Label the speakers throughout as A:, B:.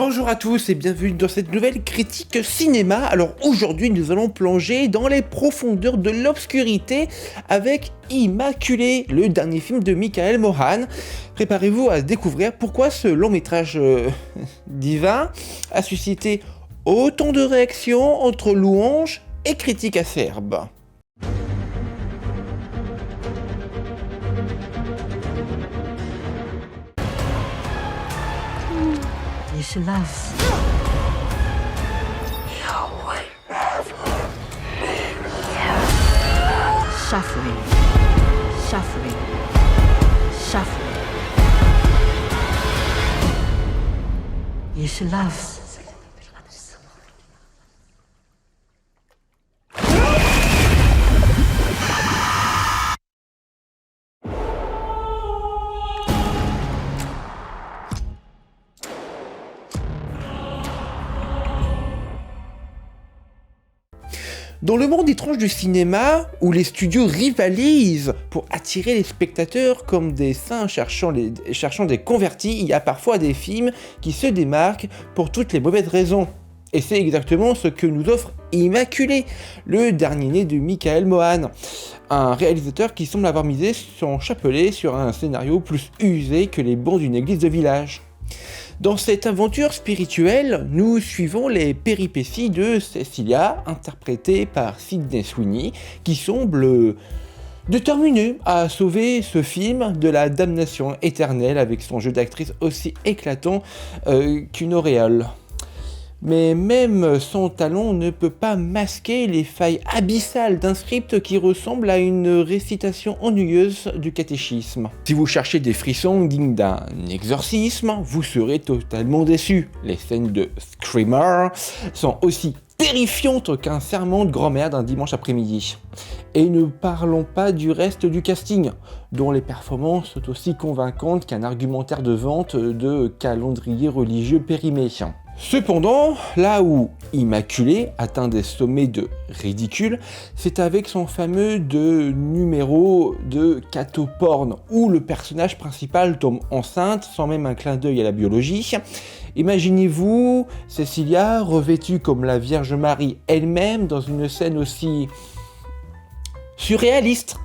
A: Bonjour à tous et bienvenue dans cette nouvelle critique cinéma. Alors aujourd'hui nous allons plonger dans les profondeurs de l'obscurité avec Immaculée, le dernier film de Michael Mohan. Préparez-vous à découvrir pourquoi ce long métrage divin a suscité autant de réactions entre louanges et critiques acerbes.
B: You should love. Suffering. Suffering. Suffering. You should love.
A: Dans le monde étrange du cinéma, où les studios rivalisent pour attirer les spectateurs comme des saints cherchant des convertis, il y a parfois des films qui se démarquent pour toutes les mauvaises raisons. Et c'est exactement ce que nous offre Immaculée, le dernier né de Michael Mohan, un réalisateur qui semble avoir misé son chapelet sur un scénario plus usé que les bancs d'une église de village. Dans cette aventure spirituelle, nous suivons les péripéties de Cecilia, interprétée par Sydney Sweeney, qui semble déterminée à sauver ce film de la damnation éternelle avec son jeu d'actrice aussi éclatant qu'une auréole. Mais même son talent ne peut pas masquer les failles abyssales d'un script qui ressemble à une récitation ennuyeuse du catéchisme. Si vous cherchez des frissons dignes d'un exorcisme, vous serez totalement déçus. Les scènes de Screamer sont aussi terrifiantes qu'un sermon de grand-mère d'un dimanche après-midi. Et ne parlons pas du reste du casting, dont les performances sont aussi convaincantes qu'un argumentaire de vente de calendrier religieux périmé. Cependant, là où Immaculée atteint des sommets de ridicule, c'est avec son fameux numéro de catoporn, où le personnage principal tombe enceinte sans même un clin d'œil à la biologie. Imaginez-vous Cecilia revêtue comme la Vierge Marie elle-même dans une scène aussi surréaliste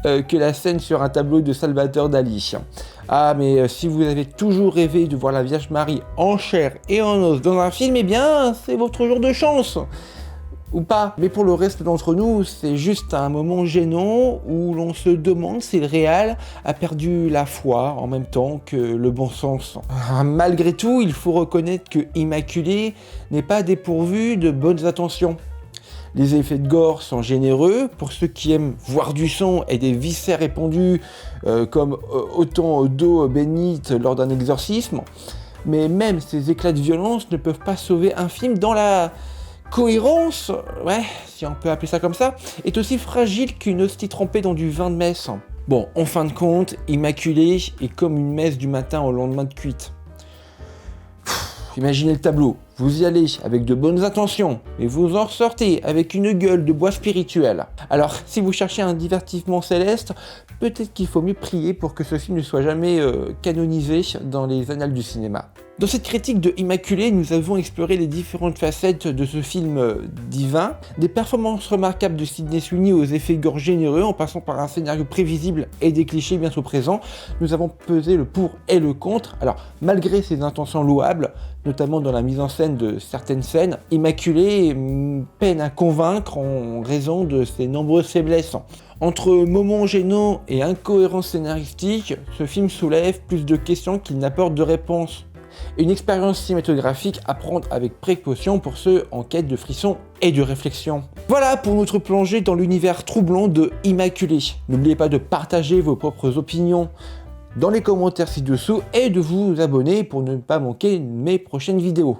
A: que la scène sur un tableau de Salvador Dali. Ah, mais si vous avez toujours rêvé de voir la Vierge Marie en chair et en os dans un film, eh bien, c'est votre jour de chance. Ou pas. Mais pour le reste d'entre nous, c'est juste un moment gênant où l'on se demande si le réal a perdu la foi en même temps que le bon sens. Malgré tout, il faut reconnaître que Immaculée n'est pas dépourvu de bonnes intentions. Les effets de gore sont généreux pour ceux qui aiment voir du sang et des viscères répandus comme autant d'eau bénite lors d'un exorcisme. Mais même ces éclats de violence ne peuvent pas sauver un film dont la cohérence, ouais, si on peut appeler ça comme ça, est aussi fragile qu'une hostie trempée dans du vin de messe. Bon, en fin de compte, Immaculée est comme une messe du matin au lendemain de cuite. Imaginez le tableau, vous y allez avec de bonnes intentions, et vous en ressortez avec une gueule de bois spirituel. Alors, si vous cherchez un divertissement céleste, peut-être qu'il faut mieux prier pour que ce film ne soit jamais canonisé dans les annales du cinéma. Dans cette critique de Immaculée, nous avons exploré les différentes facettes de ce film divin, des performances remarquables de Sydney Sweeney aux effets gore généreux en passant par un scénario prévisible et des clichés bientôt présents. Nous avons pesé le pour et le contre. Alors, malgré ses intentions louables, notamment dans la mise en scène de certaines scènes, Immaculée peine à convaincre en raison de ses nombreuses faiblesses. Entre moments gênants et incohérences scénaristiques, ce film soulève plus de questions qu'il n'apporte de réponses. Une expérience cinématographique à prendre avec précaution pour ceux en quête de frissons et de réflexion. Voilà pour notre plongée dans l'univers troublant de Immaculée. N'oubliez pas de partager vos propres opinions dans les commentaires ci-dessous et de vous abonner pour ne pas manquer mes prochaines vidéos.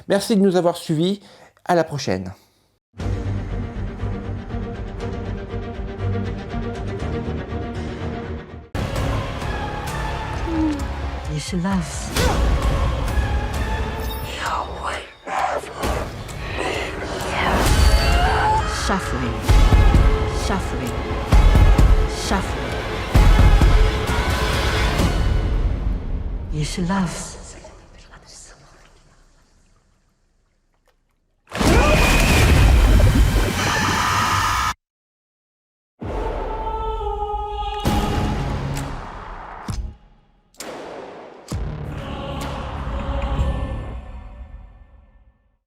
A: Merci de nous avoir suivis, à la prochaine.
B: You should love. Suffering. Suffering. Suffering. You should love.